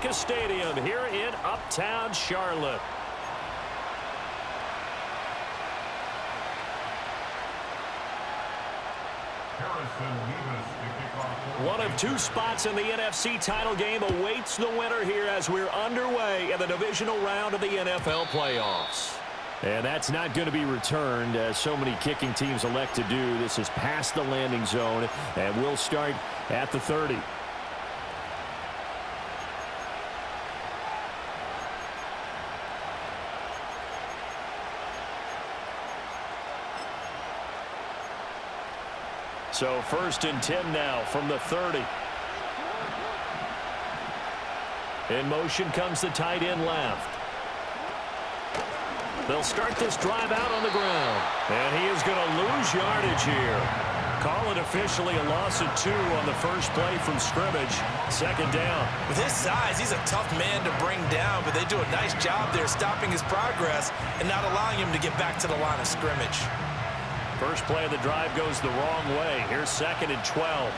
Comerica Stadium here in Uptown Charlotte. One of two spots in the NFC title game awaits the winner here as we're underway in the divisional round of the NFL playoffs. And that's not going to be returned, as so many kicking teams elect to do. This is past the landing zone, and we'll start at the 30. So 1st and 10 now from the 30. In motion comes the tight end left. They'll start this drive out on the ground. And he is going to lose yardage here. Call it officially a loss of 2 on the first play from scrimmage. 2nd down. With his size, he's a tough man to bring down, but they do a nice job there stopping his progress and not allowing him to get back to the line of scrimmage. First play of the drive goes the wrong way. Here's 2nd and 12.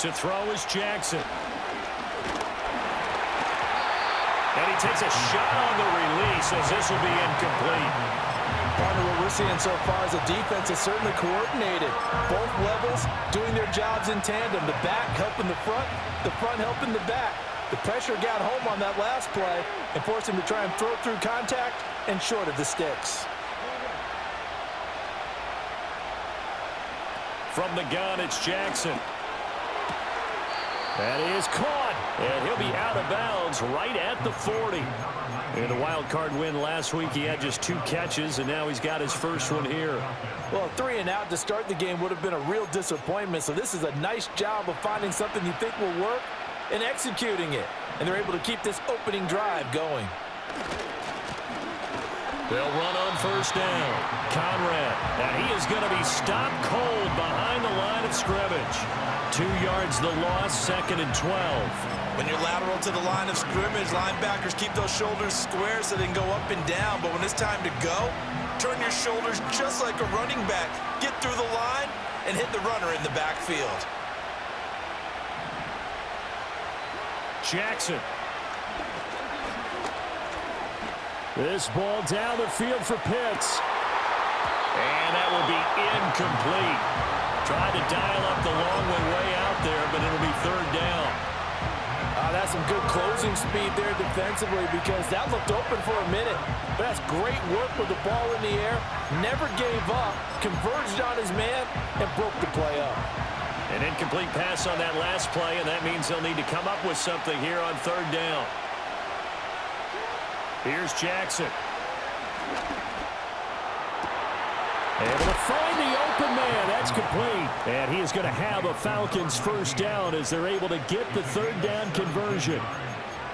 To throw is Jackson. And he takes a shot on the release as this will be incomplete. Partner, what we're seeing so far is the defense is certainly coordinated. Both levels doing their jobs in tandem. The back helping the front helping the back. The pressure got home on that last play and forced him to try and throw through contact and short of the sticks. From the gun, it's Jackson. That is caught, and he'll be out of bounds right at the 40. In a wild card win last week, he had just 2 catches, and now he's got his first one here. Well, 3 and out to start the game would have been a real disappointment, so this is a nice job of finding something you think will work and executing it. And they're able to keep this opening drive going. They'll run on 1st down. Conrad, and he is going to be stopped cold behind the line of scrimmage. 2 yards the loss, 2nd and 12. When you're lateral to the line of scrimmage, linebackers keep those shoulders square so they can go up and down. But when it's time to go, turn your shoulders just like a running back. Get through the line and hit the runner in the backfield. Jackson. This ball down the field for Pitts. And that will be incomplete. Tried to dial up the long way out there, but it'll be 3rd down. That's some good closing speed there defensively because that looked open for a minute. But that's great work with the ball in the air. Never gave up, converged on his man, and broke the play up. An incomplete pass on that last play, and that means they'll need to come up with something here on 3rd down. Here's Jackson. Able to find the open man. That's complete. And he is going to have a Falcons first down as they're able to get the 3rd down conversion.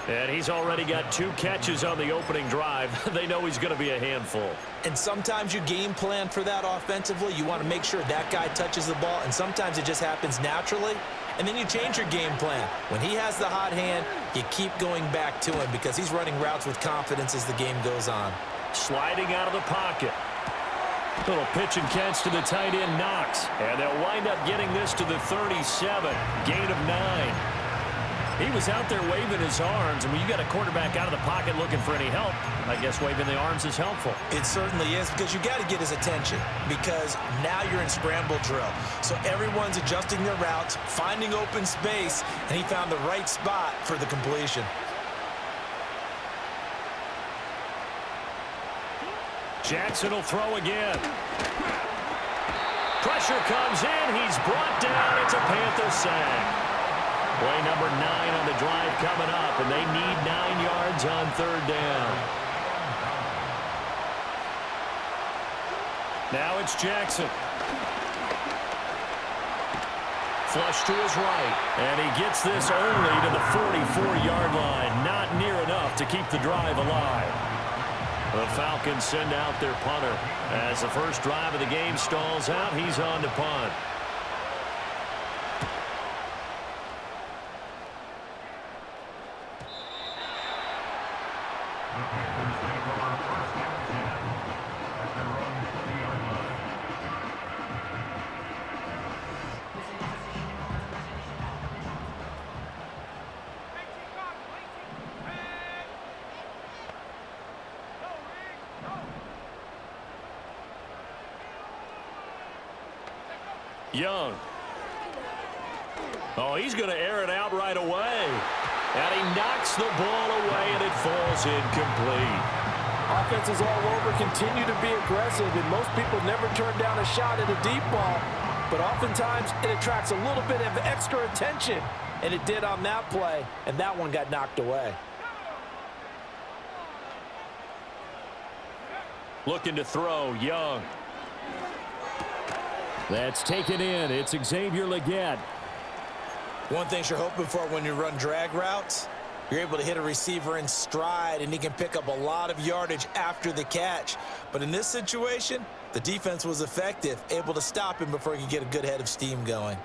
And he's already got 2 catches on the opening drive. They know he's going to be a handful. And sometimes you game plan for that offensively. You want to make sure that guy touches the ball, and sometimes it just happens naturally. And then you change your game plan. When he has the hot hand, you keep going back to him because he's running routes with confidence as the game goes on. Sliding out of the pocket. Little pitch and catch to the tight end, Knox. And they'll wind up getting this to the 37. Gain of 9. He was out there waving his arms, and when you got a quarterback out of the pocket looking for any help, I guess waving the arms is helpful. It certainly is because you got to get his attention because now you're in scramble drill. So everyone's adjusting their routes, finding open space, and he found the right spot for the completion. Jackson will throw again. Pressure comes in. He's brought down. It's a Panther sack. Play number 9 on the drive coming up, and they need 9 yards on 3rd down. Now it's Jackson. Flush to his right, and he gets this only to the 44-yard line. Not near enough to keep the drive alive. The Falcons send out their punter. As the first drive of the game stalls out, he's on to punt. Young. Oh, he's going to air it out right away. And he knocks the ball away, and it falls incomplete. Offenses all over continue to be aggressive, and most people never turn down a shot at a deep ball. But oftentimes, it attracts a little bit of extra attention. And it did on that play, and that one got knocked away. Looking to throw, Young. That's taken in. It's Xavier Legette. One thing you're hoping for when you run drag routes, you're able to hit a receiver in stride, and he can pick up a lot of yardage after the catch. But in this situation, the defense was effective, able to stop him before he could get a good head of steam going.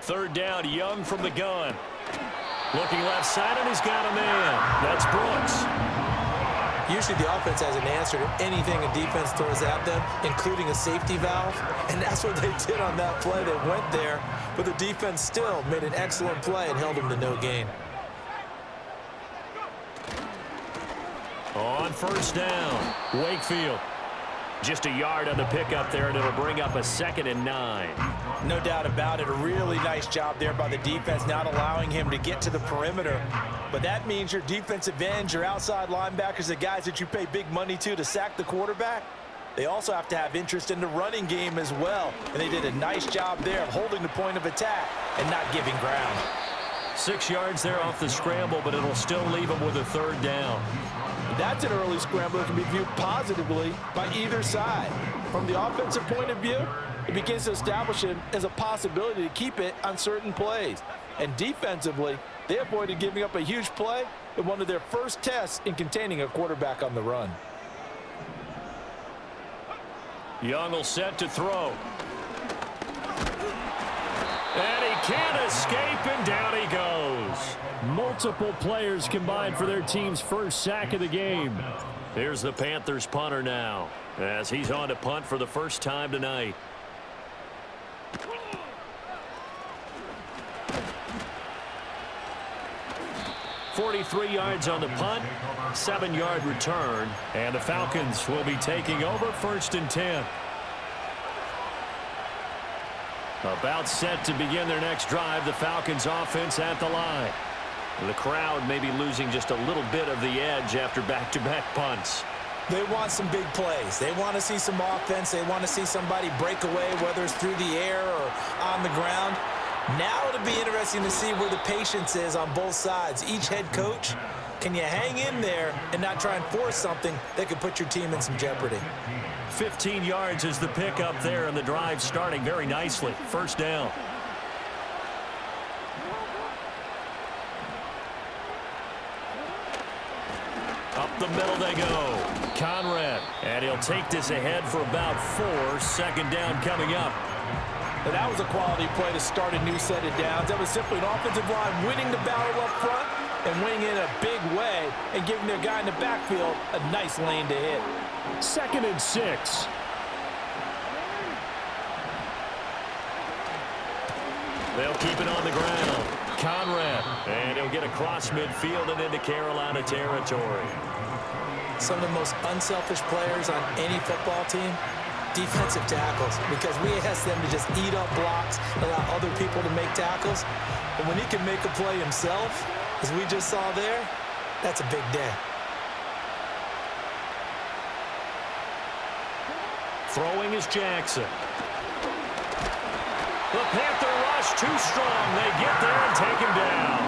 Third down, Young from the gun. Looking left side, and he's got a man. That's Brooks. Usually the offense has an answer to anything a defense throws at them, including a safety valve, and that's what they did on that play. They went there, but the defense still made an excellent play and held them to no gain. On first down, Wakefield. Just a yard on the pickup there, and it'll bring up a 2nd and 9. No doubt about it. A really nice job there by the defense, not allowing him to get to the perimeter. But that means your defensive ends, your outside linebackers, the guys that you pay big money to sack the quarterback, they also have to have interest in the running game as well. And they did a nice job there of holding the point of attack and not giving ground. 6 yards there off the scramble, but it'll still leave him with a 3rd down. That's an early scramble that can be viewed positively by either side. From the offensive point of view, it begins to establish him as a possibility to keep it on certain plays. And defensively, they avoided giving up a huge play in one of their first tests in containing a quarterback on the run. Young will set to throw. And he can't escape, and down he goes. Multiple players combined for their team's first sack of the game. Here's the Panthers punter now, as he's on to punt for the first time tonight. .43 yards on the punt, 7-yard return, and the Falcons will be taking over 1st and 10. About set to begin their next drive, the Falcons offense at the line. The crowd may be losing just a little bit of the edge after back-to-back punts. They want some big plays. They want to see some offense. They want to see somebody break away, whether it's through the air or on the ground. Now it'll be interesting to see where the patience is on both sides. Each head coach, can you hang in there and not try and force something that could put your team in some jeopardy? 15 yards is the pickup there, and the drive starting very nicely. 1st down. Up the middle they go. Conrad, and he'll take this ahead for about 4. 2nd down coming up. And that was a quality play to start a new set of downs. That was simply an offensive line winning the battle up front and winning in a big way and giving their guy in the backfield a nice lane to hit. 2nd and 6. They'll keep it on the ground. Conrad, and he'll get across midfield and into Carolina territory. Some of the most unselfish players on any football team, defensive tackles, because we ask them to just eat up blocks, allow other people to make tackles. But when he can make a play himself, as we just saw there, that's a big day. Throwing is Jackson. The Panther rush too strong. They get there and take him down.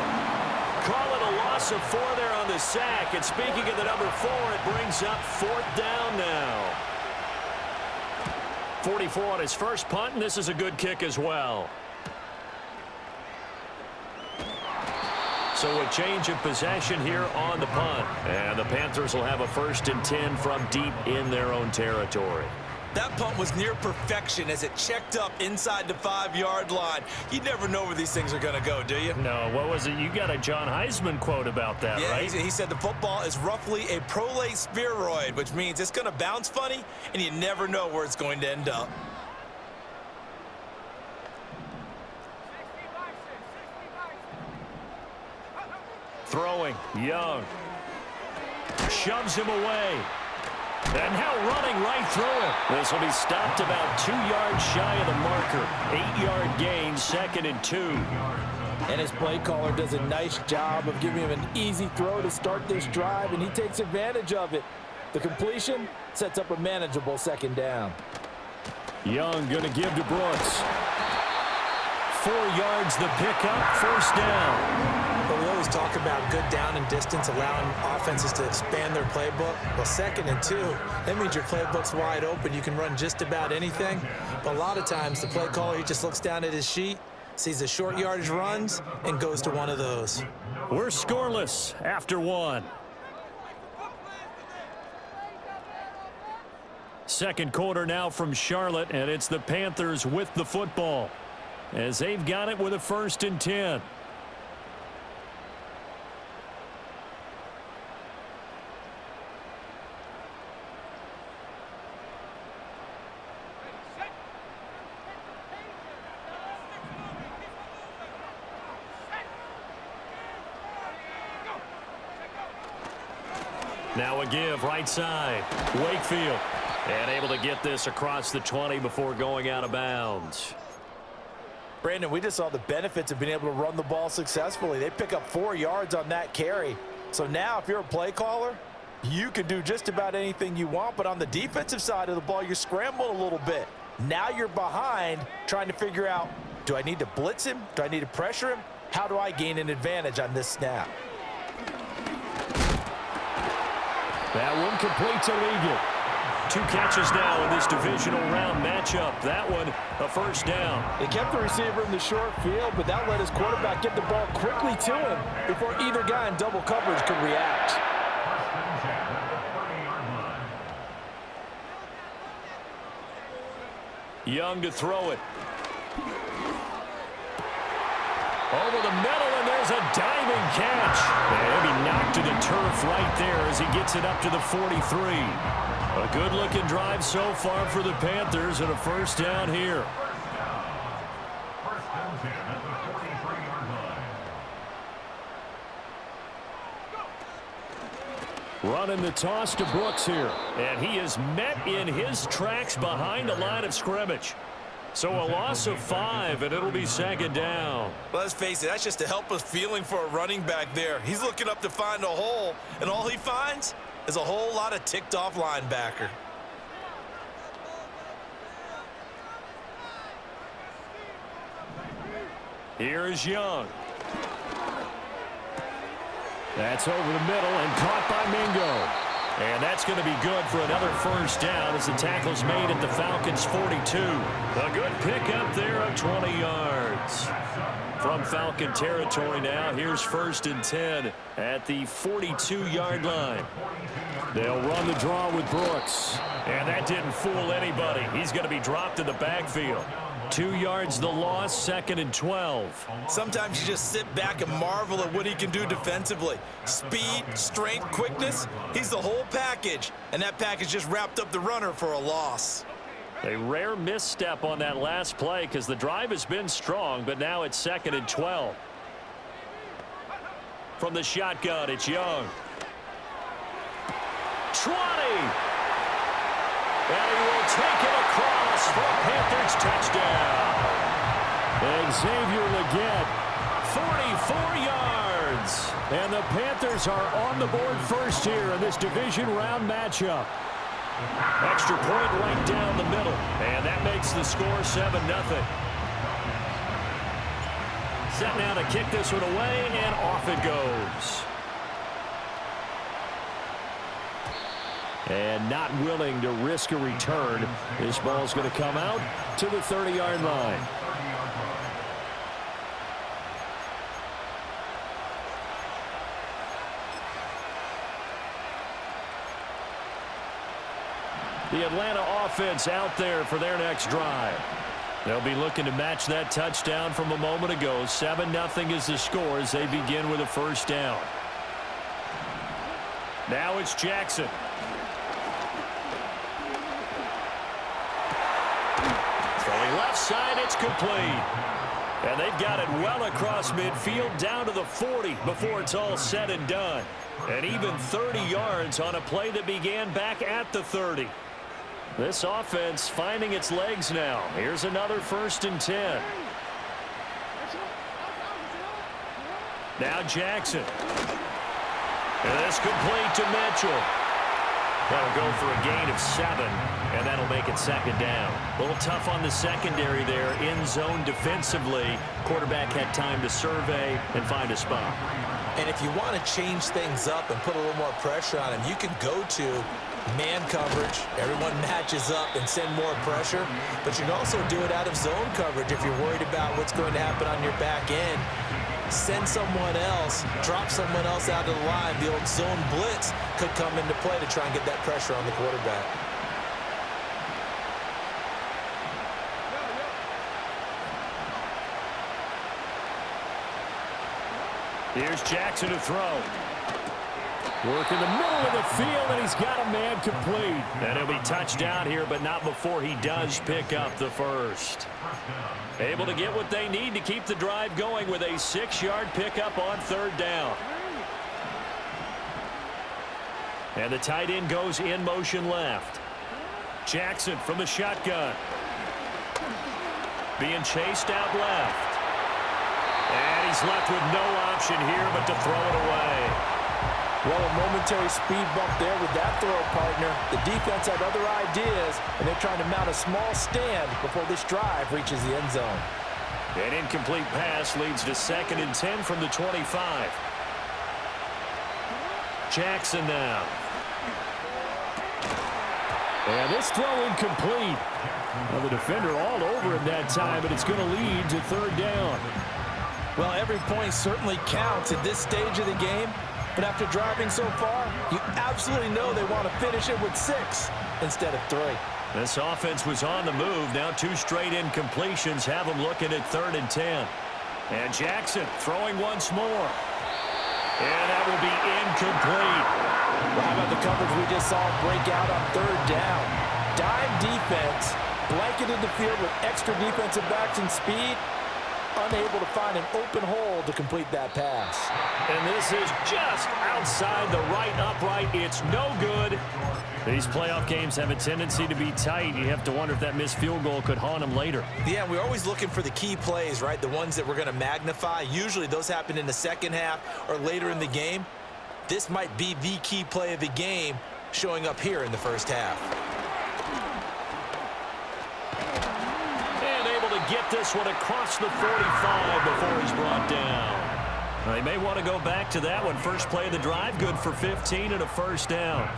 Call it a loss of 4 there on the sack. And speaking of the number 4, it brings up 4th down now. 44 on his first punt, and this is a good kick as well. So a change of possession here on the punt. And the Panthers will have a 1st and 10 from deep in their own territory. That punt was near perfection as it checked up inside the 5-yard line. You never know where these things are going to go, do you? No, what was it? You got a John Heisman quote about that, yeah, right? He said the football is roughly a prolate spheroid, which means it's going to bounce funny, and you never know where it's going to end up. throwing. Young shoves him away. And now running right through it. This will be stopped about 2 yards shy of the marker. 8-yard gain, 2nd and 2. And his play caller does a nice job of giving him an easy throw to start this drive, and he takes advantage of it. The completion sets up a manageable 2nd down. Young going to give to Brooks. 4 yards the pickup, 1st down. But we always talk about good down and distance, allowing offenses to expand their playbook. Well, 2nd and 2, that means your playbook's wide open. You can run just about anything. But a lot of times the play caller, he just looks down at his sheet, sees the short yardage runs, and goes to one of those. We're scoreless after 1. 2nd quarter now from Charlotte, and it's the Panthers with the football as they've got it with a 1st and 10. Now a give right side. Wakefield. And able to get this across the 20 before going out of bounds. Brandon, we just saw the benefits of being able to run the ball successfully. They pick up 4 yards on that carry. So now if you're a play caller, you can do just about anything you want. But on the defensive side of the ball, you're scrambling a little bit. Now you're behind trying to figure out, do I need to blitz him? Do I need to pressure him? How do I gain an advantage on this snap? That one completes illegal. 2 catches now in this divisional round matchup. That one a 1st down. They kept the receiver in the short field, but that let his quarterback get the ball quickly to him before either guy in double coverage could react. Young to throw it. Over the middle, and there's a diving catch. And he'll be knocked to the turf right there as he gets it up to the 43. A good-looking drive so far for the Panthers and a 1st down here. Running the toss to Brooks here. And he is met in his tracks behind the line of scrimmage. So a loss of 5, and it'll be 2nd down. Let's face it, that's just a helpless feeling for a running back there. He's looking up to find a hole, and all he finds is a whole lot of ticked-off linebacker. Here is Young. That's over the middle and caught by Mingo. And that's going to be good for another 1st down as the tackle's made at the Falcons' 42. A good pickup there of 20 yards. From Falcon territory now, here's 1st and 10 at the 42-yard line. They'll run the draw with Brooks. And that didn't fool anybody. He's going to be dropped in the backfield. 2 yards the loss, 2nd and 12. Sometimes you just sit back and marvel at what he can do defensively. Speed, strength, quickness, he's the whole package. And that package just wrapped up the runner for a loss. A rare misstep on that last play because the drive has been strong, but now it's 2nd and 12. From the shotgun, it's Young. 20! And he will take it across for a Panthers touchdown. Xavier Legette, 44 yards. And the Panthers are on the board first here in this division round matchup. Extra point right down the middle. And that makes the score 7-0. Set now to kick this one away, and off it goes. And not willing to risk a return. This ball's going to come out to the 30-yard line. The Atlanta offense out there for their next drive. They'll be looking to match that touchdown from a moment ago. 7-0 is the score as they begin with a 1st down. Now it's Jackson. Throwing left side, it's complete. And they've got it well across midfield down to the 40 before it's all said and done. And even 30 yards on a play that began back at the 30. This offense finding its legs now. Here's another 1st and 10. Now Jackson. And this complete to Mitchell. That'll go for a gain of 7, and that'll make it 2nd down. A little tough on the secondary there. In zone defensively. Quarterback had time to survey and find a spot. And if you want to change things up and put a little more pressure on him, you can go to man coverage. Everyone matches up and send more pressure. But you can also do it out of zone coverage if you're worried about what's going to happen on your back end. Send someone else, drop someone else out of the line. The old zone blitz could come into play to try and get that pressure on the quarterback. Here's Jackson to throw. Work in the middle of the field, and he's got a man complete. And he'll be touched down here, but not before he does pick up the first. Able to get what they need to keep the drive going with a 6-yard pickup on 3rd down. And the tight end goes in motion left. Jackson from the shotgun. Being chased out left. And he's left with no option here but to throw it away. Well, a momentary speed bump there with that throw, partner. The defense had other ideas, and they're trying to mount a small stand before this drive reaches the end zone. An incomplete pass leads to 2nd and 10 from the 25. Jackson now. And this throw incomplete. Well, the defender all over him that time, but it's going to lead to 3rd down. Well, every point certainly counts at this stage of the game. But after driving so far, you absolutely know they want to finish it with 6 instead of 3. This offense was on the move. Now 2 straight incompletions have them looking at 3rd and 10. And Jackson throwing once more. And that will be incomplete. How about the coverage we just saw break out on 3rd down? Dime defense, blanketed the field with extra defensive backs and speed. Unable to find an open hole to complete that pass. And this is just outside the right upright. It's no good. These playoff games have a tendency to be tight. You have to wonder if that missed field goal could haunt them later. Yeah, we're always looking for the key plays, right? The ones that we're going to magnify. Usually those happen in the second half or later in the game. This might be the key play of the game showing up here in the first half. Get this one across the 45 before he's brought down. They may want to go back to that one. First play of the drive, good for 15 and a 1st down.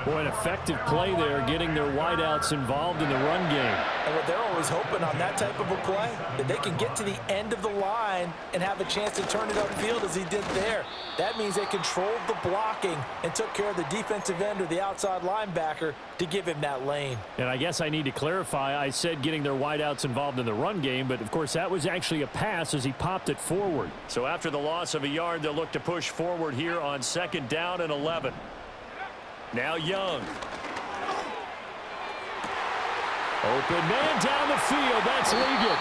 Boy, an effective play there, getting their wideouts involved in the run game. And what they're always hoping on that type of a play, that they can get to the end of the line and have a chance to turn it upfield as he did there. That means they controlled the blocking and took care of the defensive end or the outside linebacker to give him that lane. And I guess I need to clarify, I said getting their wideouts involved in the run game, but of course that was actually a pass as he popped it forward. So after the loss of a yard, they'll look to push forward here on 2nd down and 11. Now Young. Open man down the field. That's Ligon.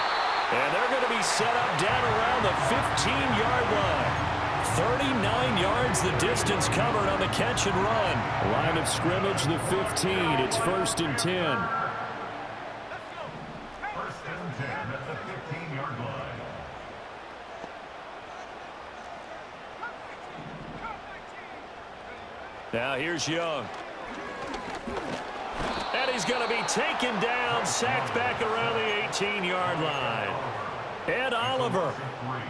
And they're going to be set up down around the 15-yard line. 39 yards the distance covered on the catch and run. Line of scrimmage, the 15. It's 1st and 10. 1st and 10 at the 15-yard line. Now here's Young. And he's going to be taken down, sacked back around the 18-yard line. Ed Oliver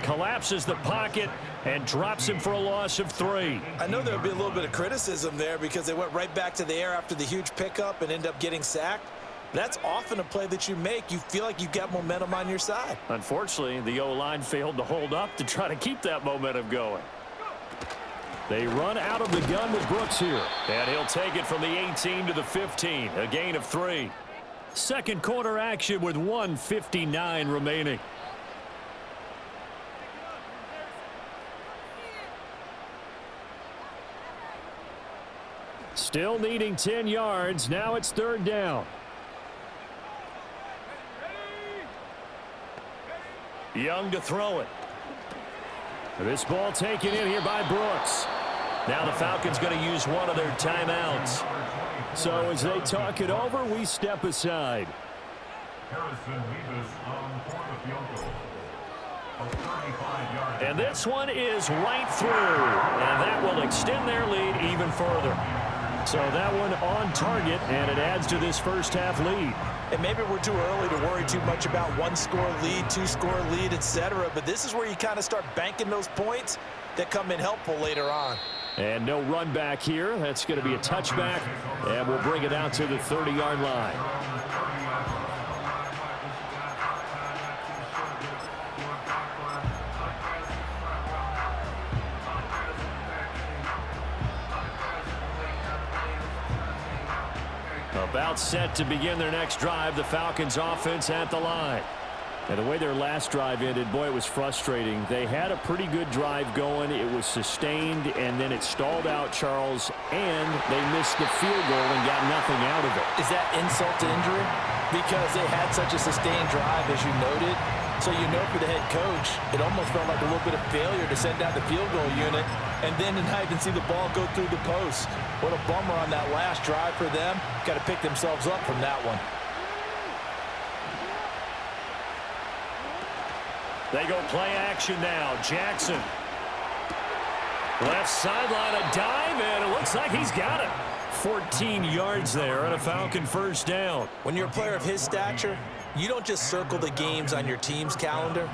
collapses the pocket and drops him for a loss of 3. I know there would be a little bit of criticism there because they went right back to the air after the huge pickup and end up getting sacked. That's often a play that you make. You feel like you've got momentum on your side. Unfortunately, the O-line failed to hold up to try to keep that momentum going. They run out of the gun with Brooks here. And he'll take it from the 18 to the 15. A gain of 3. Second quarter action with 1:59 remaining. Still needing 10 yards. Now it's 3rd down. Young to throw it. This ball taken in here by Brooks. Now the Falcons going to use one of their timeouts. So as they talk it over, we step aside. And this one is right through. And that will extend their lead even further. So that one on target, and it adds to this first half lead. And maybe we're too early to worry too much about one-score lead, two-score lead, etc. But this is where you kind of start banking those points that come in helpful later on. And no run back here. That's going to be a touchback, and we'll bring it out to the 30-yard line. About set to begin their next drive. The Falcons offense at the line. And the way their last drive ended, boy, it was frustrating. They had a pretty good drive going. It was sustained, and then it stalled out, Charles, and they missed the field goal and got nothing out of it. Is that insult to injury? Because they had such a sustained drive, as you noted. So you know for the head coach, it almost felt like a little bit of failure to send down the field goal unit and then to not even see the ball go through the post. What a bummer on that last drive for them. Got to pick themselves up from that one. They go play action now. Jackson. Left sideline, a dive, and it looks like he's got it. 14 yards there and a Falcon first down. When you're a player of his stature, you don't just circle the games on your team's calendar.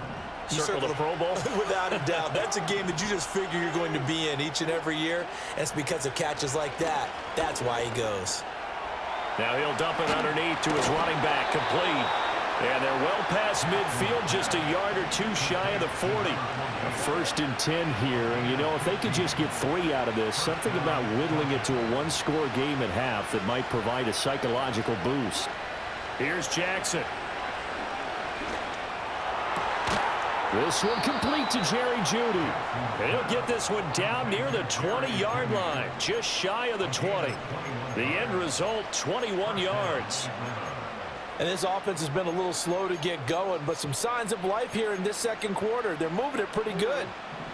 You circle the Pro Bowl? Without a doubt. That's a game that you just figure you're going to be in each and every year. And it's because of catches like that. That's why he goes. Now he'll dump it underneath to his running back, complete. And they're well past midfield, just a yard or two shy of the 40. A 1st and 10 here, and you know, if they could just get 3 out of this, something about whittling it to a one-score game at half that might provide a psychological boost. Here's Jackson. This one complete to Jerry Jeudy. And he'll get this one down near the 20-yard line, just shy of the 20. The end result, 21 yards. And this offense has been a little slow to get going, but some signs of life here in this second quarter. They're moving it pretty good,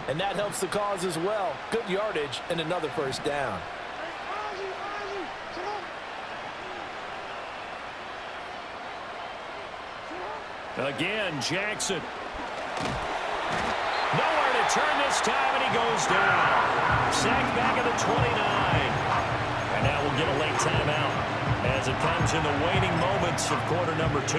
and that helps the cause as well. Good yardage and another first down. Again, Jackson. Nowhere to turn this time, and he goes down. Sacked back at the 29. And now we'll get a late timeout as it comes in the waning moments of quarter number 2.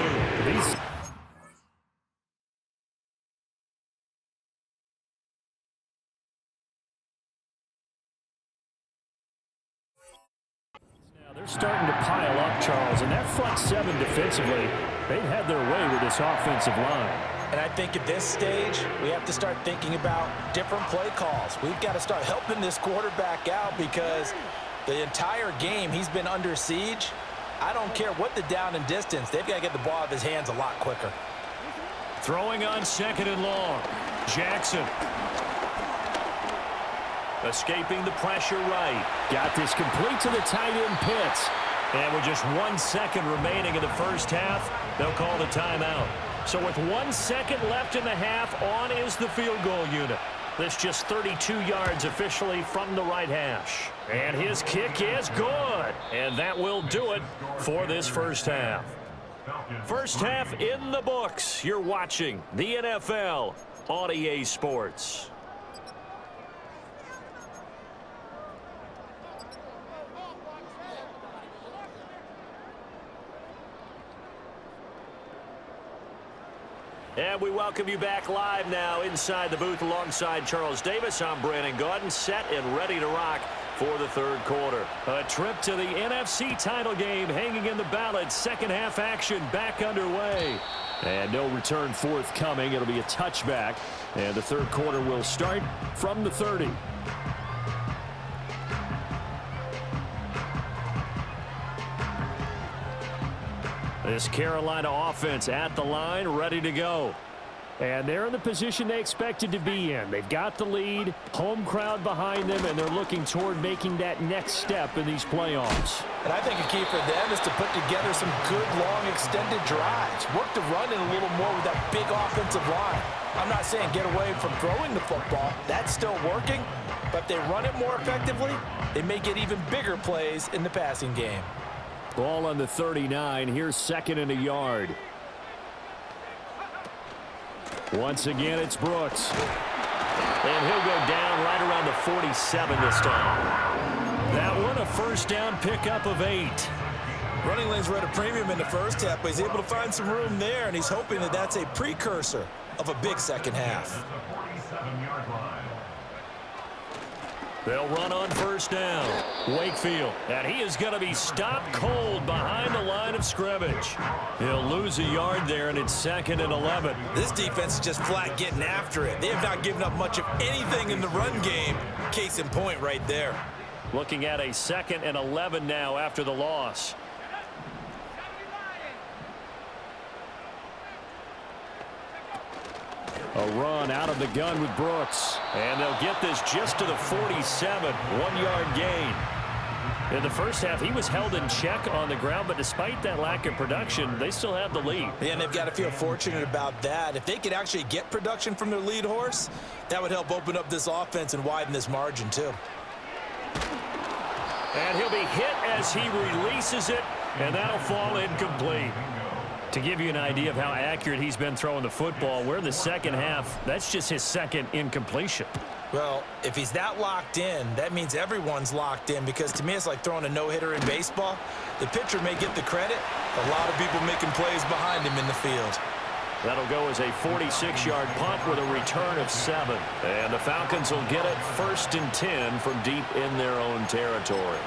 Now they're starting to pile up, Charles, and that front 7 defensively, they've had their way with this offensive line. And I think at this stage, we have to start thinking about different play calls. We've got to start helping this quarterback out because the entire game he's been under siege. I don't care what the down and distance. They've got to get the ball out of his hands a lot quicker. Throwing on 2nd and long. Jackson. Escaping the pressure right. Got this complete to the tight end Pitts. And with just 1 second remaining in the first half, they'll call the timeout. So with 1 second left in the half, on is the field goal unit. That's just 32 yards officially from the right hash. And his kick is good. And that will do it for this first half. First half in the books. You're watching the NFL on EA Sports. And we welcome you back live now inside the booth alongside Charles Davis. I'm Brandon Gaudin, set and ready to rock for the third quarter. A trip to the NFC title game hanging in the balance. Second half action back underway. And no return forthcoming. It'll be a touchback. And the third quarter will start from the 30. This Carolina offense at the line, ready to go. And they're in the position they expected to be in. They've got the lead, home crowd behind them, and they're looking toward making that next step in these playoffs. And I think a key for them is to put together some good, long, extended drives. Work the run in a little more with that big offensive line. I'm not saying get away from throwing the football. That's still working. But if they run it more effectively, they may get even bigger plays in the passing game. Ball on the 39. Here's 2nd and a yard. Once again, it's Brooks. And he'll go down right around the 47 this time. That one a first down pickup of 8. Running lanes were at a premium in the first half, but he's able to find some room there, and he's hoping that that's a precursor of a big second half. They'll run on first down. Wakefield, and he is going to be stopped cold behind the line of scrimmage. He'll lose a yard there, and it's 2nd and 11. This defense is just flat getting after it. They have not given up much of anything in the run game. Case in point right there. Looking at a 2nd and 11 now after the loss. A run out of the gun with Brooks. And they'll get this just to the 47. 1-yard gain. In the first half, he was held in check on the ground, but despite that lack of production, they still have the lead. Yeah, and they've got to feel fortunate about that. If they could actually get production from their lead horse, that would help open up this offense and widen this margin, too. And he'll be hit as he releases it, and that'll fall incomplete. To give you an idea of how accurate he's been throwing the football, we're in the second half. That's just his 2nd incompletion. Well, if he's that locked in, that means everyone's locked in, because to me it's like throwing a no-hitter in baseball. The pitcher may get the credit, a lot of people making plays behind him in the field. That'll go as a 46-yard punt with a return of 7. And the Falcons will get it 1st and 10 from deep in their own territory.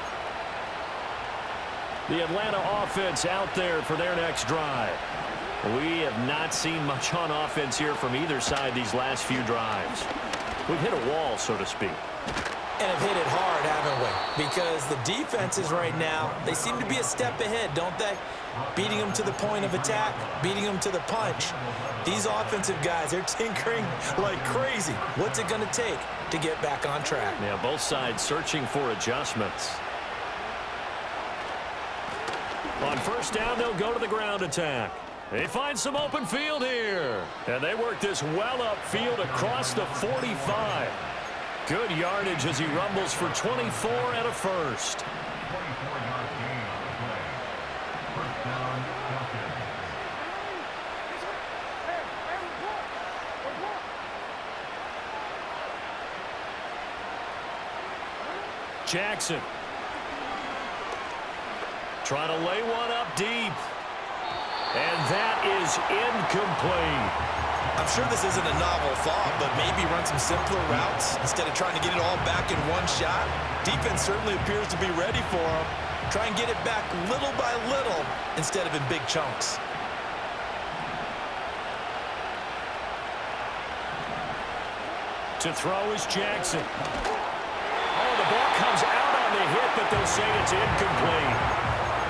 The Atlanta offense out there for their next drive. We have not seen much on offense here from either side these last few drives. We've hit a wall, so to speak. And have hit it hard, haven't we? Because the defenses right now, they seem to be a step ahead, don't they? Beating them to the point of attack, beating them to the punch. These offensive guys, they're tinkering like crazy. What's it going to take to get back on track? Yeah, both sides searching for adjustments. On first down, they'll go to the ground attack. They find some open field here. And they work this well upfield across the 45. Good yardage as he rumbles for 24 and a first. 24-yard gain on the play. First down, Falcons. Jackson. Trying to lay one up deep. And that is incomplete. I'm sure this isn't a novel thought, but maybe run some simpler routes instead of trying to get it all back in one shot. Defense certainly appears to be ready for him. Try and get it back little by little instead of in big chunks. To throw is Jackson. Oh, the ball comes out on the hit, but they'll say it's incomplete.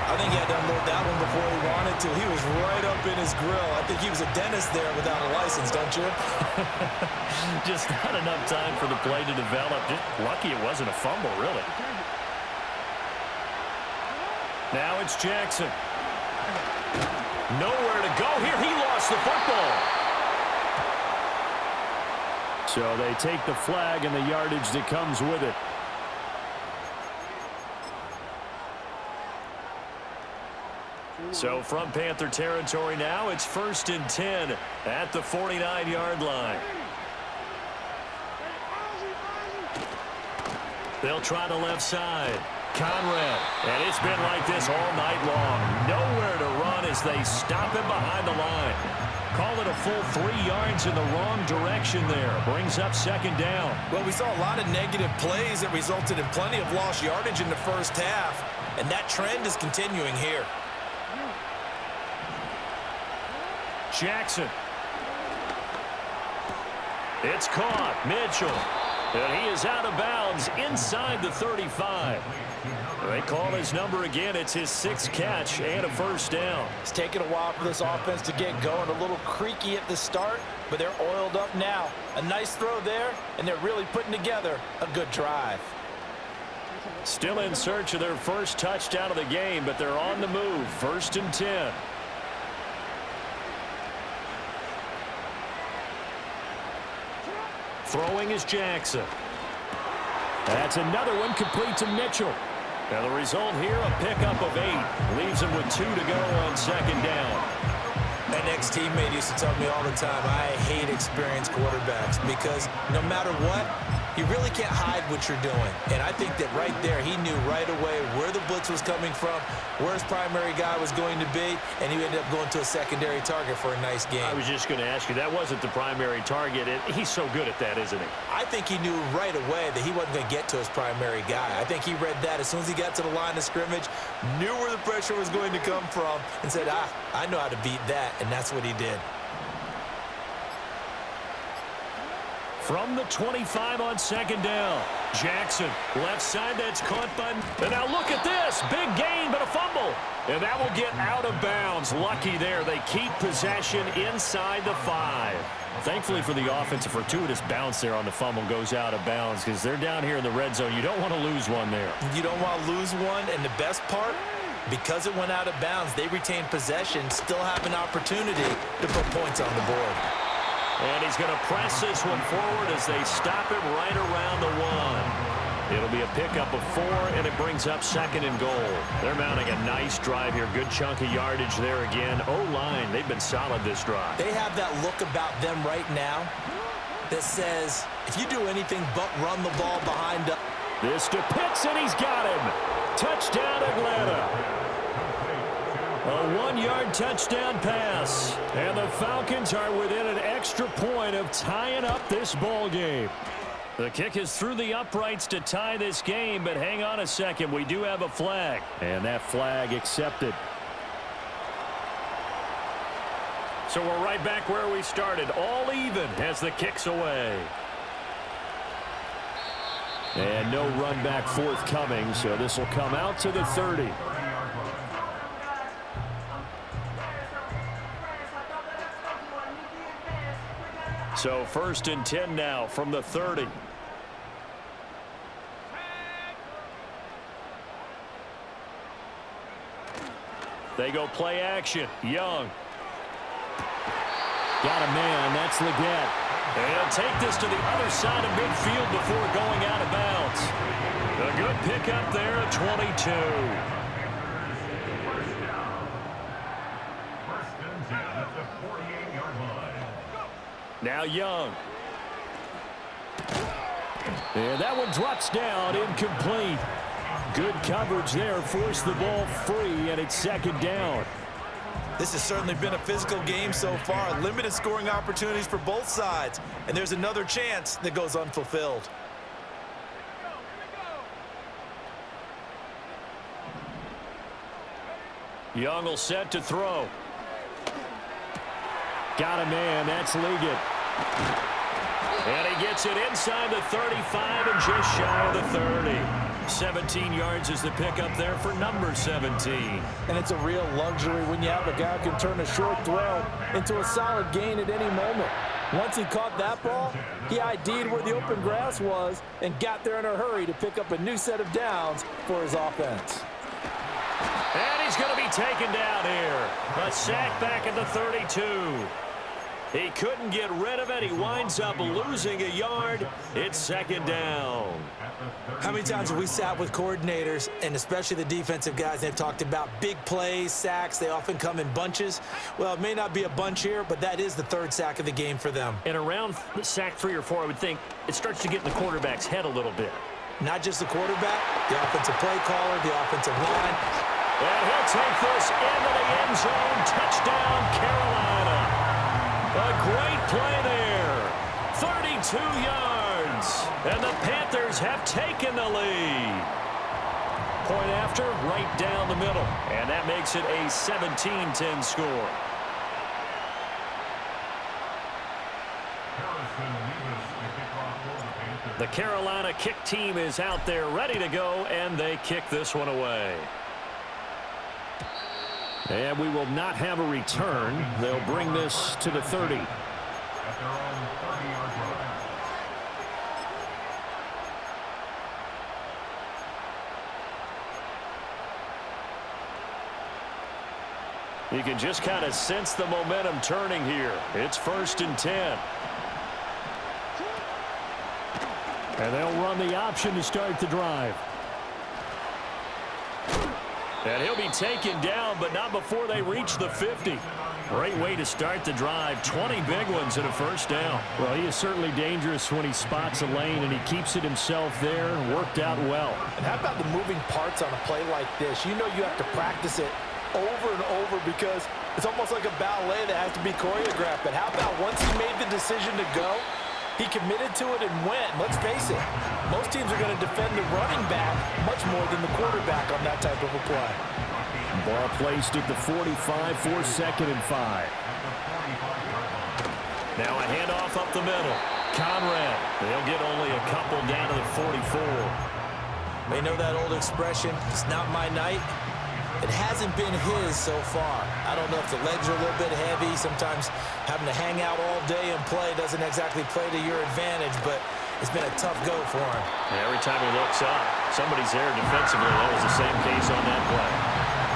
I think he had to unload that one before he wanted to. He was right up in his grill. I think he was a dentist there without a license, don't you? Just not enough time for the play to develop. Just lucky it wasn't a fumble, really. Now it's Jackson. Nowhere to go here. He lost the football. So they take the flag and the yardage that comes with it. So from Panther territory now, it's 1st and 10 at the 49-yard line. They'll try the left side. Conrad. And it's been like this all night long. Nowhere to run as they stop him behind the line. Call it a full 3 yards in the wrong direction there. Brings up 2nd down. Well, we saw a lot of negative plays that resulted in plenty of lost yardage in the first half, and that trend is continuing here. Jackson. It's caught. Mitchell. And he is out of bounds inside the 35. They call his number again. It's his 6th catch and a first down. It's taken a while for this offense to get going. A little creaky at the start, but they're oiled up now. A nice throw there, and they're really putting together a good drive. Still in search of their first touchdown of the game, but they're on the move. 1st and 10. Throwing is Jackson. That's another one complete to Mitchell. And the result here, a pickup of 8. Leaves him with 2 to go on second down. An ex-teammate used to tell me all the time, I hate experienced quarterbacks because no matter what, you really can't hide what you're doing. And I think that right there, he knew right away where the blitz was coming from, where his primary guy was going to be, and he ended up going to a secondary target for a nice game. I was just going to ask you, that wasn't the primary target. He's so good at that, isn't he? I think he knew right away that he wasn't going to get to his primary guy. I think he read that as soon as he got to the line of scrimmage, knew where the pressure was going to come from, and said, I know how to beat that, and that's what he did. From the 25 on second down. Jackson, left side, that's caught by... And now look at this. Big gain, but a fumble. And that will get out of bounds. Lucky there. They keep possession inside the 5. Thankfully for the offense, a fortuitous bounce there on the fumble goes out of bounds because they're down here in the red zone. You don't want to lose one there. You don't want to lose one, and the best part, because it went out of bounds, they retained possession, still have an opportunity to put points on the board. And he's going to press this one forward as they stop it right around the 1. It'll be a pickup of 4, and it brings up second and goal. They're mounting a nice drive here. Good chunk of yardage there again. O-line, they've been solid this drive. They have that look about them right now that says, if you do anything but run the ball behind us. This to Pitts, and he's got him. Touchdown, Atlanta. A 1-yard touchdown pass. And the Falcons are within an extra point of tying up this ball game. The kick is through the uprights to tie this game, but hang on a second. We do have a flag. And that flag accepted. So we're right back where we started. All even as the kick's away. And no run back forthcoming, so this will come out to the 30. So 1st and 10 now from the 30. They go play action. Young. Got a man. That's Leggett. And take this to the other side of midfield before going out of bounds. A good pickup there at 22. Now Young. And that one drops down, incomplete. Good coverage there, forced the ball free, and it's second down. This has certainly been a physical game so far. Limited scoring opportunities for both sides. And there's another chance that goes unfulfilled. Young will set to throw. Got a man. That's Leggett. And he gets it inside the 35 and just shy of the 30. 17 yards is the pickup there for number 17. And it's a real luxury when you have a guy who can turn a short throw into a solid gain at any moment. Once he caught that ball, he ID'd where the open grass was and got there in a hurry to pick up a new set of downs for his offense. And he's going to be taken down here. A sack back at the 32. He couldn't get rid of it. He winds up losing a yard. It's second down. How many times have we sat with coordinators, and especially the defensive guys, they've talked about big plays, sacks. They often come in bunches. Well, it may not be a bunch here, but that is the 3rd sack of the game for them. And around sack 3 or 4, I would think it starts to get in the quarterback's head a little bit. Not just the quarterback, the offensive play caller, the offensive line. And he'll take this into the end zone. Touchdown, Carolina. A great play there. 32 yards. And the Panthers have taken the lead. Point after, right down the middle. And that makes it a 17-10 score. The Carolina kick team is out there ready to go, and they kick this one away. And we will not have a return. They'll bring this to the 30. At their own 30-yard line. You can just kind of sense the momentum turning here. It's 1st and 10. And they'll run the option to start the drive. And he'll be taken down, but not before they reach the 50. Great way to start the drive. 20 big ones and a first down. Well, he is certainly dangerous when he spots a lane, and he keeps it himself there. Worked out well. And how about the moving parts on a play like this? You know you have to practice it over and over because it's almost like a ballet that has to be choreographed. But how about once he made the decision to go, he committed to it and went. Let's face it, most teams are going to defend the running back much more than the quarterback on that type of a play. Ball placed at the 45 for 2nd and 5. Now a handoff up the middle. Conrad. They'll get only a couple down to the 44. They know that old expression, it's not my night. It hasn't been his so far. I don't know if the legs are a little bit heavy. Sometimes having to hang out all day and play doesn't exactly play to your advantage, but it's been a tough go for him. And every time he looks up, somebody's there defensively. That was the same case on that play.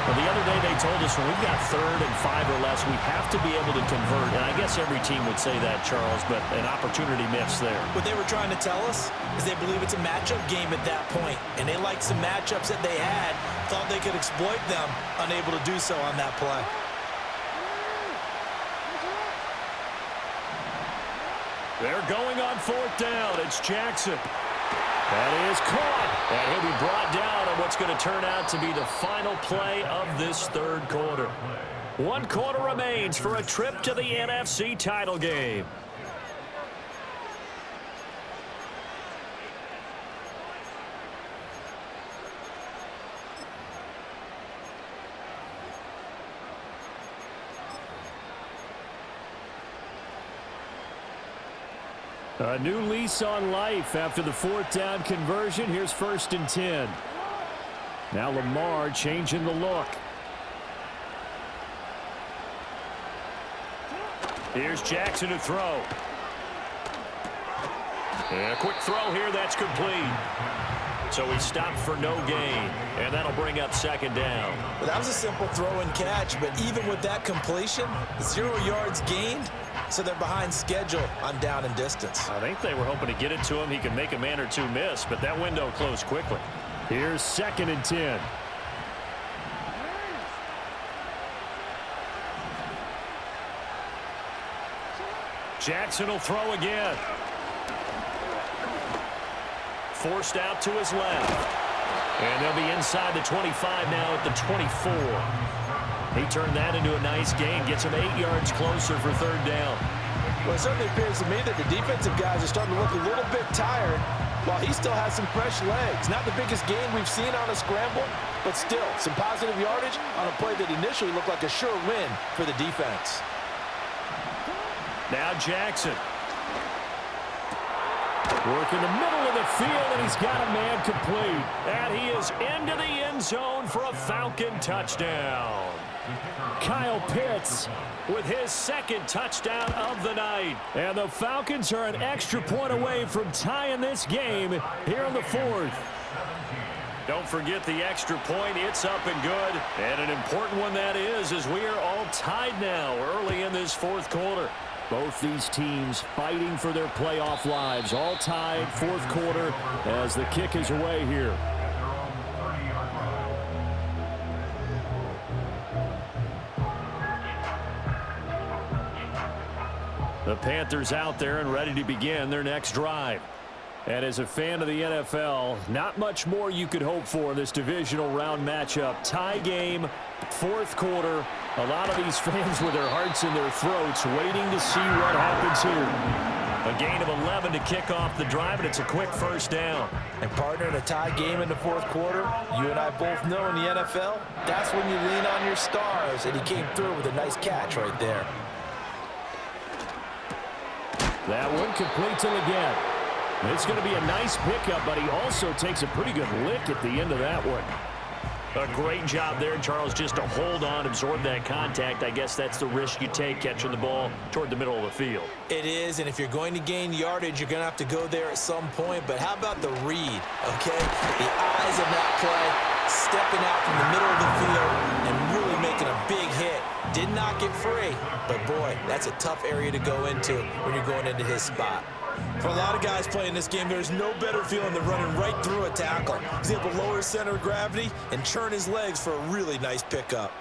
Well, the other day they told us when we've got 3rd and 5 or less, we have to be able to convert. And I guess every team would say that, Charles, but an opportunity missed there. What they were trying to tell us is they believe it's a matchup game at that point, and they liked some matchups that they had, thought they could exploit them, unable to do so on that play. They're going on 4th down. It's Jackson. That is caught. And he'll be brought down on what's going to turn out to be the final play of this 3rd quarter. 1 quarter remains for a trip to the NFC title game. A new lease on life after the 4th down conversion. Here's 1st and 10. Now Lamar changing the look. Here's Jackson to throw. And a quick throw here, that's complete. So he stopped for no gain, and that'll bring up 2nd down. Well, that was a simple throw and catch, but even with that completion, 0 yards gained, so they're behind schedule on down and distance. I think they were hoping to get it to him. He could make a man or two miss, but that window closed quickly. Here's 2nd and 10. Jackson will throw again. Forced out to his left. And they'll be inside the 25 now at the 24. He turned that into a nice gain. Gets him 8 yards closer for 3rd down. Well, it certainly appears to me that the defensive guys are starting to look a little bit tired while he still has some fresh legs. Not the biggest gain we've seen on a scramble, but still some positive yardage on a play that initially looked like a sure win for the defense. Now Jackson. Work in the middle of the field, and he's got a man complete. And he is into the end zone for a Falcon touchdown. Kyle Pitts with his 2nd touchdown of the night. And the Falcons are an extra point away from tying this game here in the 4th. Don't forget the extra point. It's up and good. And an important one that is, as we are all tied now early in this 4th quarter. Both these teams fighting for their playoff lives. All tied, 4th quarter, as the kick is away here. The Panthers out there and ready to begin their next drive. And as a fan of the NFL, not much more you could hope for in this divisional round matchup. Tie game, 4th quarter. A lot of these fans with their hearts in their throats waiting to see what happens here. A gain of 11 to kick off the drive, and it's a quick 1st down. And partner, in a tie game in the 4th quarter, you and I both know in the NFL, that's when you lean on your stars, and he came through with a nice catch right there. That one completes him again. It's going to be a nice pickup, but he also takes a pretty good lick at the end of that one. A great job there, Charles, just to hold on, absorb that contact. I guess that's the risk you take catching the ball toward the middle of the field. It is, and if you're going to gain yardage, you're going to have to go there at some point. But how about the read, okay? The eyes of that play, stepping out from the middle of the field and really making a big hit. Did not get free, but boy, that's a tough area to go into when you're going into his spot. For a lot of guys playing this game, there's no better feeling than running right through a tackle. He's able to lower his center of gravity and turn his legs for a really nice pickup.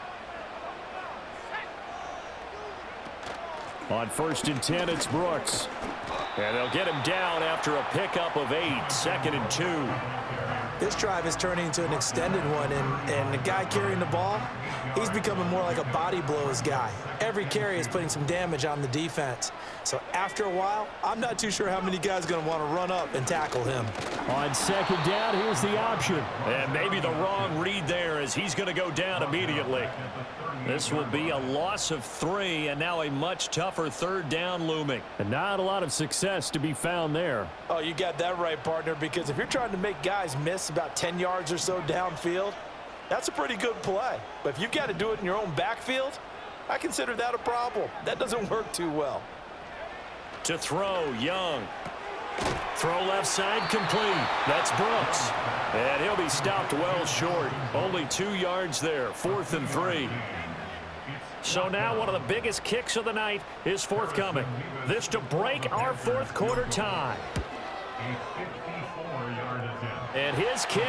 On 1st and 10, it's Brooks. And they'll get him down after a pickup of 8, 2nd and 2. This drive is turning into an extended one, and the guy carrying the ball, he's becoming more like a body blows guy. Every carry is putting some damage on the defense. So after a while, I'm not too sure how many guys are going to want to run up and tackle him. On 2nd down, here's the option. And maybe the wrong read there as he's going to go down immediately. This will be a loss of 3, and now a much tougher 3rd down looming. And not a lot of success to be found there. Oh, you got that right, partner, because if you're trying to make guys miss about 10 yards or so downfield, that's a pretty good play. But if you've got to do it in your own backfield, I consider that a problem. That doesn't work too well. To throw, Young. Throw left side, complete. That's Brooks. And he'll be stopped well short. Only 2 yards there, 4th and 3. So now one of the biggest kicks of the night is forthcoming. This to break our 4th quarter tie. And his kick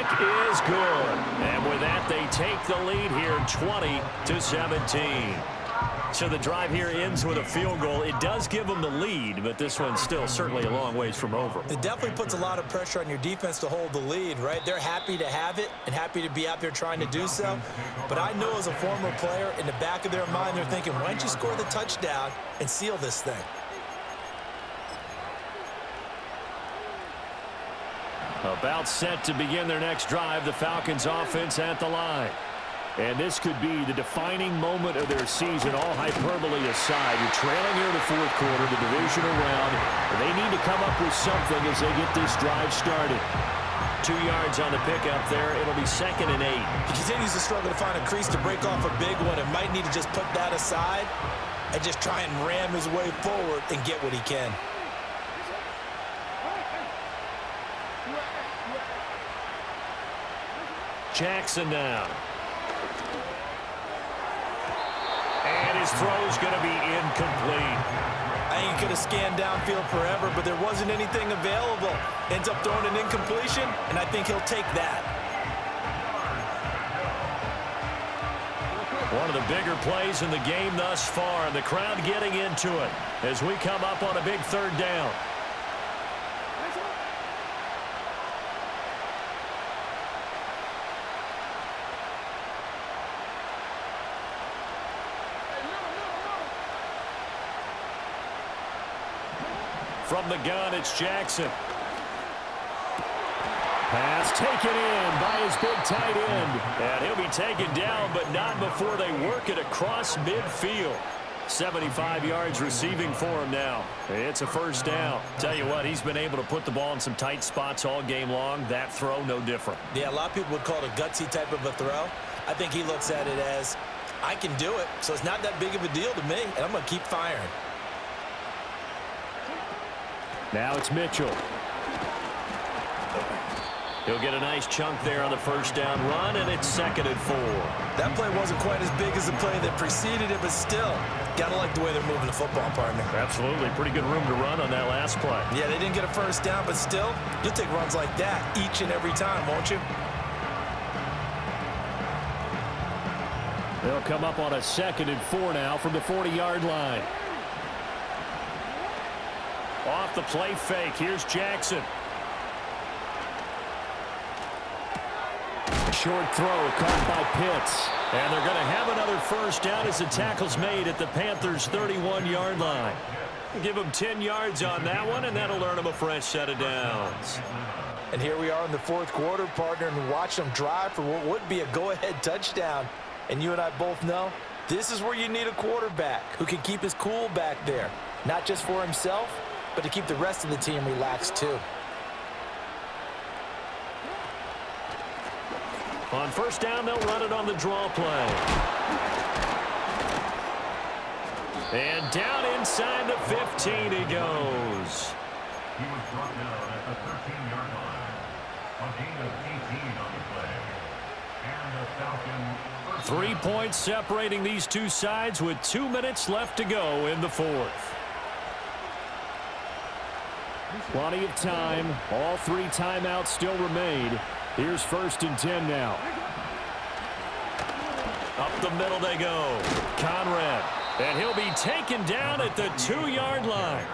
is good. And with that, they take the lead here 20-17. So the drive here ends with a field goal. It does give them the lead, but this one's still certainly a long ways from over. It definitely puts a lot of pressure on your defense to hold the lead, right? They're happy to have it and happy to be out there trying to do so. But I know as a former player, in the back of their mind, they're thinking, why don't you score the touchdown and seal this thing? About set to begin their next drive, the Falcons offense at the line. And this could be the defining moment of their season, all hyperbole aside. You're trailing here in the 4th quarter, the divisional round. And they need to come up with something as they get this drive started. 2 yards on the pickup there. It'll be 2nd and 8. He continues to struggle to find a crease to break off a big one and might need to just put that aside and just try and ram his way forward and get what he can. Jackson now. And his throw's going to be incomplete. I think he could have scanned downfield forever, but there wasn't anything available. Ends up throwing an incompletion, and I think he'll take that. One of the bigger plays in the game thus far, and the crowd getting into it as we come up on a big 3rd down. From the gun, it's Jackson. Pass taken in by his big tight end. And he'll be taken down, but not before they work it across midfield. 75 yards receiving for him now. It's a 1st down. Tell you what, he's been able to put the ball in some tight spots all game long. That throw, no different. Yeah, a lot of people would call it a gutsy type of a throw. I think he looks at it as, I can do it, so it's not that big of a deal to me, and I'm going to keep firing. Now it's Mitchell. He'll get a nice chunk there on the 1st down run, and it's 2nd and 4. That play wasn't quite as big as the play that preceded it, but still, gotta like the way they're moving the football, partner. Absolutely. Pretty good room to run on that last play. Yeah, they didn't get a 1st down, but still, you'll take runs like that each and every time, won't you? They'll come up on a 2nd and 4 now from the 40-yard line. Off the play fake, here's Jackson. Short throw caught by Pitts. And they're going to have another 1st down as the tackle's made at the Panthers' 31-yard line. Give them 10 yards on that one, and that'll earn them a fresh set of downs. And here we are in the 4th quarter, partner, and watch them drive for what would be a go-ahead touchdown. And you and I both know this is where you need a quarterback who can keep his cool back there. Not just for himself, but to keep the rest of the team relaxed too. On 1st down, they'll run it on the draw play. And down inside the 15 he goes. He was brought down at the 13-yard line. A gain of 18 on the play. And the Falcons. 3 points separating these two sides with 2 minutes left to go in the 4th. Plenty of time. All 3 timeouts still remain. Here's 1st and 10 now. Up the middle they go. Conrad. And he'll be taken down at the 2-yard line.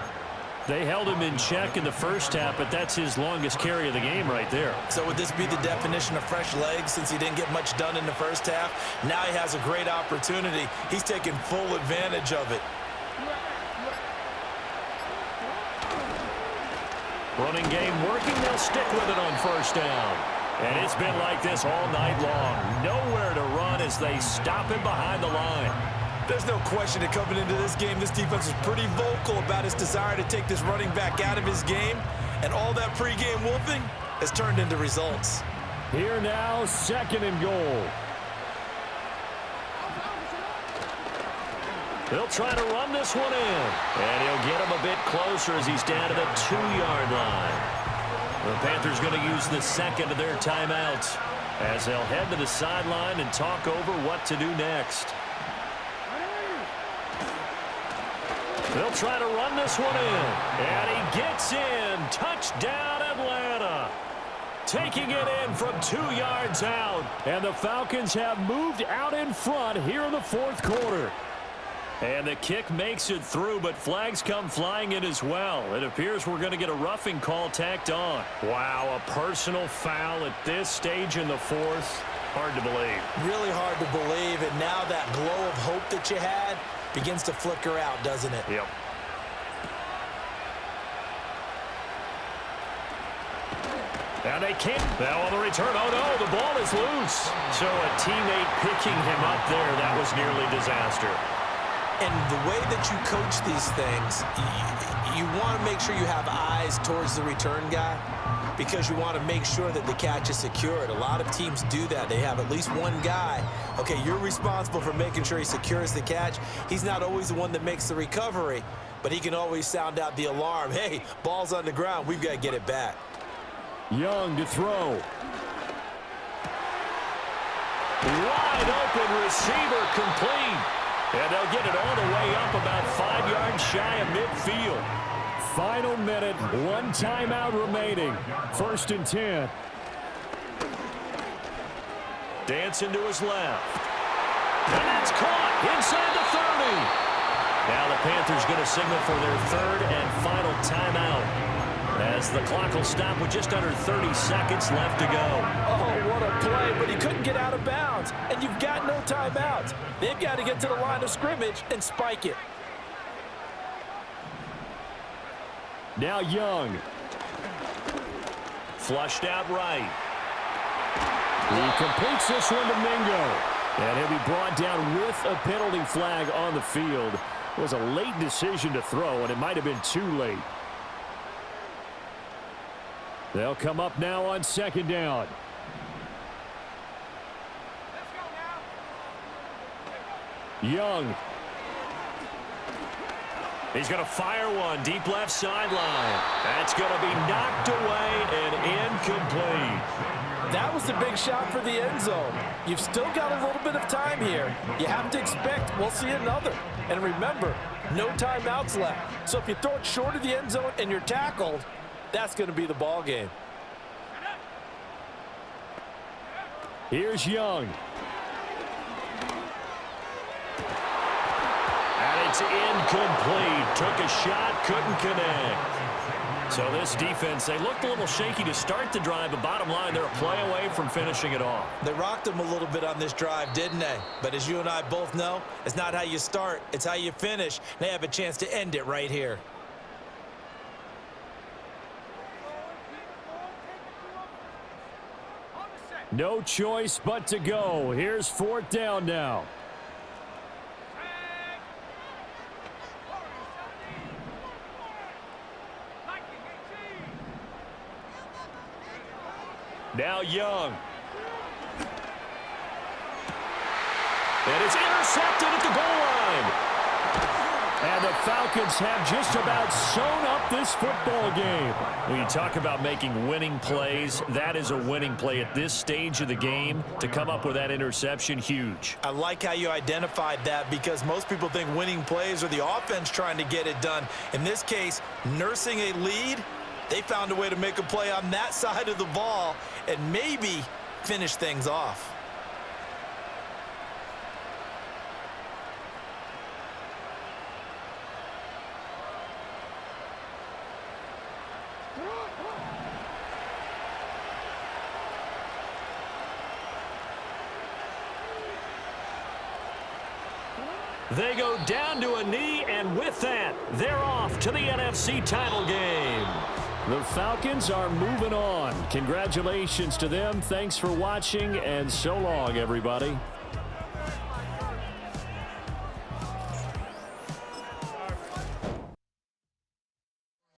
They held him in check in the first half, but that's his longest carry of the game right there. So would this be the definition of fresh legs since he didn't get much done in the first half? Now he has a great opportunity. He's taking full advantage of it. Running game working. They'll stick with it on 1st down. And it's been like this all night long. Nowhere to run as they stop him behind the line. There's no question that coming into this game, this defense is pretty vocal about its desire to take this running back out of his game. And all that pregame wolfing has turned into results. Here now, 2nd and goal. They'll try to run this one in. And he'll get him a bit closer as he's down to the 2-yard line. The Panthers going to use the 2nd of their timeouts as they'll head to the sideline and talk over what to do next. They'll try to run this one in. And he gets in. Touchdown, Atlanta. Taking it in from 2 yards out. And the Falcons have moved out in front here in the 4th quarter. And the kick makes it through, but flags come flying in as well. It appears we're going to get a roughing call tacked on. Wow, a personal foul at this stage in the 4th. Hard to believe. Really hard to believe, and now that glow of hope that you had begins to flicker out, doesn't it? Yep. And they can't. Now on the return. Oh, no, the ball is loose. So a teammate picking him up there, that was nearly disaster. And the way that you coach these things, you want to make sure you have eyes towards the return guy because you want to make sure that the catch is secured. A lot of teams do that. They have at least one guy. Okay, you're responsible for making sure he secures the catch. He's not always the one that makes the recovery, but he can always sound out the alarm. Hey, ball's on the ground. We've got to get it back. Young to throw. Wide open receiver complete. And they'll get it all the way up about 5 yards shy of midfield. Final minute, 1 timeout remaining. 1st and 10. Dancing to his left. And that's caught inside the 30. Now the Panthers going to signal for their 3rd and final timeout, as the clock will stop with just under 30 seconds left to go. Oh, what a play, but he couldn't get out of bounds. And you've got no timeouts. They've got to get to the line of scrimmage and spike it. Now Young. Flushed out right. He completes this one to Mingo. And he'll be brought down with a penalty flag on the field. It was a late decision to throw, and it might have been too late. They'll come up now on 2nd down. Young. He's going to fire one deep left sideline. That's going to be knocked away and incomplete. That was the big shot for the end zone. You've still got a little bit of time here. You have to expect we'll see another. And remember, no timeouts left. So if you throw it short of the end zone and you're tackled, that's going to be the ball game. Here's Young. And it's incomplete. Took a shot, couldn't connect. So this defense, they looked a little shaky to start the drive, but bottom line, they're a play away from finishing it off. They rocked them a little bit on this drive, didn't they? But as you and I both know, it's not how you start, it's how you finish. They have a chance to end it right here. No choice but to go. Here's 4th down now. Now Young. And it's intercepted at the goal line. And the Falcons have just about sewn up this football game. When you talk about making winning plays, that is a winning play at this stage of the game. To come up with that interception, huge. I like how you identified that because most people think winning plays are the offense trying to get it done. In this case, nursing a lead They found a way to make a play on that side of the ball and maybe finish things off. They go down to a knee, and with that, they're off to the NFC title game. The Falcons are moving on. Congratulations to them. Thanks for watching, and so long, everybody.